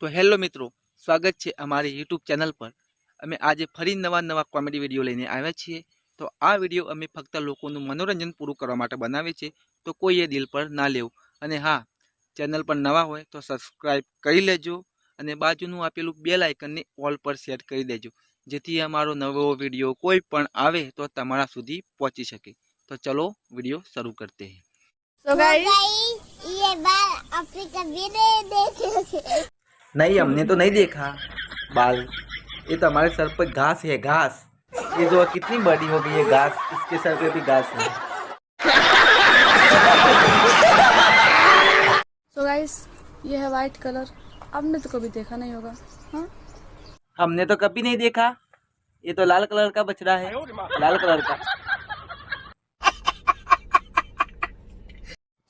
તો હેલો મિત્રો, સ્વાગત છે અમારી યુટ્યુબ ચેનલ પર। અમે આજે ફરી નવા કોમેડી વિડીયો લઈને આવ્યા છીએ। તો આ વિડીયો અમે ફક્ત લોકોનું મનોરંજન પૂરું કરવા માટે બનાવીએ છીએ, તો કોઈએ દિલ પર ના લેવું। અને હા, ચેનલ પર નવા હોય તો સબસ્ક્રાઇબ કરી લેજો અને બાજુનું આપેલું બેલ આઇકનને ઓલ પર સેટ કરી દેજો, જેથી અમારો નવો વિડીયો કોઈ પણ આવે તો તમારા સુધી પહોંચી શકે। તો ચલો વિડીયો શરૂ करते हैं। तो गाइस ये बाल आपने कभी नहीं देखे। नहीं, हमने तो नहीं देखा बाल। ये तो हमारे सर पर घास है, घास। ये जो कितनी बड़ी हो गई है घास, इसके सर पे भी घास है। तो गाइस ये है वाइट कलर, आपने तो कभी देखा नहीं होगा। हाँ, हमने तो कभी नहीं देखा। ये तो लाल कलर का बछड़ा है, लाल कलर का।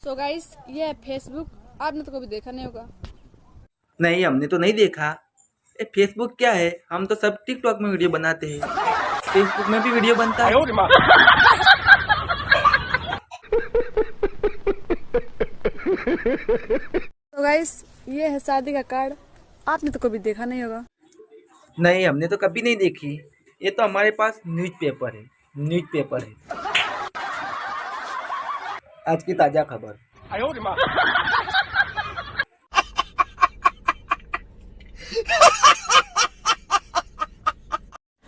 सो गाइस ये है फेसबुक, आपने तो कभी देखा नहीं होगा। नहीं, हमने तो नहीं देखा। ये फेसबुक क्या है? हम तो सब टिकटॉक में वीडियो बनाते हैं, फेसबुक में भी वीडियो बनता है। तो गाइस ये है शादी का कार्ड, आपने तो कभी देखा नहीं होगा। नहीं, हमने तो कभी नहीं देखी। ये तो हमारे पास न्यूज़पेपर है, न्यूज़पेपर है। आज की ताजा खबर।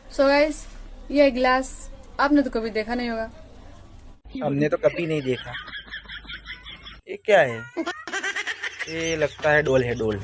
सो गाइस ये है गिलास, आपने तो कभी देखा नहीं होगा। हमने तो कभी नहीं देखा। ये क्या है? ये लगता है डोल है, डोल।